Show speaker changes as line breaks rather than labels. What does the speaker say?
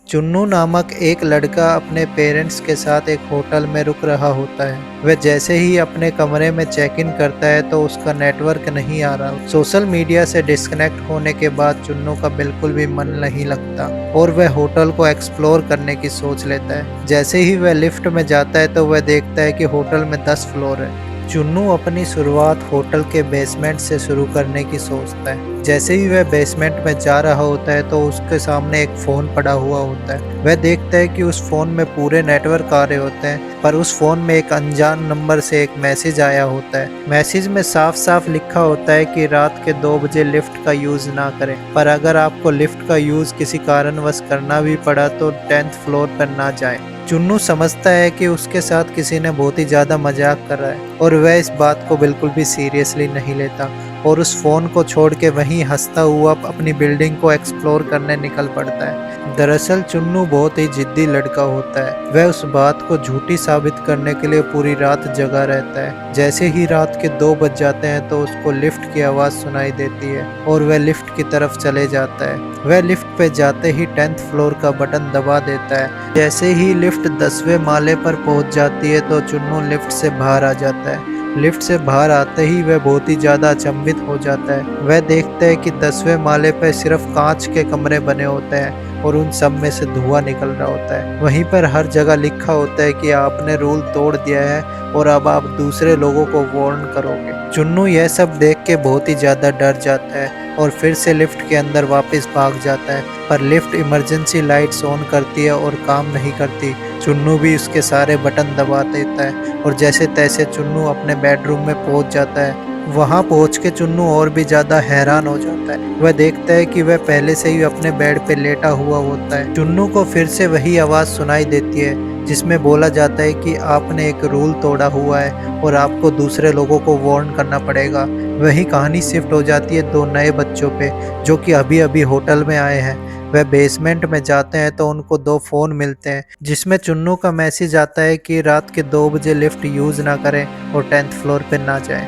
चुन्नू नामक एक लड़का अपने पेरेंट्स के साथ एक होटल में रुक रहा होता है। वह जैसे ही अपने कमरे में चेक इन करता है तो उसका नेटवर्क नहीं आ रहा। सोशल मीडिया से डिस्कनेक्ट होने के बाद चुन्नू का बिल्कुल भी मन नहीं लगता और वह होटल को एक्सप्लोर करने की सोच लेता है। जैसे ही वह लिफ्ट में जाता है तो वह देखता है कि होटल में 10 फ्लोर है। चुन्नू अपनी शुरुआत होटल के बेसमेंट से शुरू करने की सोचता है। जैसे ही वह बेसमेंट में जा रहा होता है तो उसके सामने एक फ़ोन पड़ा हुआ होता है। वह देखता है कि उस फ़ोन में पूरे नेटवर्क आ रहे होते हैं, पर उस फ़ोन में एक अनजान नंबर से एक मैसेज आया होता है। मैसेज में साफ साफ लिखा होता है कि रात के 2 बजे लिफ्ट का यूज़ ना करें, पर अगर आपको लिफ्ट का यूज़ किसी कारणवश करना भी पड़ा तो 10th फ्लोर पर ना जाएं। चुन्नू समझता है कि उसके साथ किसी ने बहुत ही ज़्यादा मजाक कर रहा है और वह इस बात को बिल्कुल भी सीरियसली नहीं लेता और उस फ़ोन को छोड़ के वहीं हंसता हुआ अपनी बिल्डिंग को एक्सप्लोर करने निकल पड़ता है। दरअसल चुन्नू बहुत ही जिद्दी लड़का होता है। वह उस बात को झूठी साबित करने के लिए पूरी रात जगा रहता है। जैसे ही रात के 2 बज जाते हैं तो उसको लिफ्ट की आवाज़ सुनाई देती है और वह लिफ्ट की तरफ चले जाता है। वह लिफ्ट पे जाते ही 10th फ्लोर का बटन दबा देता है। जैसे ही लिफ्ट 10वें माले पर पहुंच जाती है तो चुन्नू लिफ्ट से बाहर आ जाता है। लिफ्ट से बाहर आते ही वह बहुत ही ज़्यादा अचंभित हो जाता है। वह देखता है कि 10वें माले पर सिर्फ कांच के कमरे बने होते हैं और उन सब में से धुआं निकल रहा होता है। वहीं पर हर जगह लिखा होता है कि आपने रूल तोड़ दिया है और अब आप दूसरे लोगों को वार्न करोगे। चुन्नू यह सब देख के बहुत ही ज़्यादा डर जाता है और फिर से लिफ्ट के अंदर वापस भाग जाता है, पर लिफ्ट इमरजेंसी लाइट्स ऑन करती है और काम नहीं करती। चुन्नू भी उसके सारे बटन दबा देता है और जैसे तैसे चुन्नू अपने बेडरूम में पहुंच जाता है। वहां पहुंच के चुन्नू और भी ज़्यादा हैरान हो जाता है। वह देखता है कि वह पहले से ही अपने बेड पे लेटा हुआ होता है। चुन्नू को फिर से वही आवाज़ सुनाई देती है जिसमें बोला जाता है कि आपने एक रूल तोड़ा हुआ है और आपको दूसरे लोगों को वार्न करना पड़ेगा। वही कहानी शिफ्ट हो जाती है 2 नए बच्चों पे जो कि अभी अभी होटल में आए हैं। वह बेसमेंट में जाते हैं तो उनको 2 फ़ोन मिलते हैं जिसमें चुन्नू का मैसेज आता है कि रात के 2 बजे लिफ्ट यूज़ ना करें और 10th फ्लोर पे ना जाएं।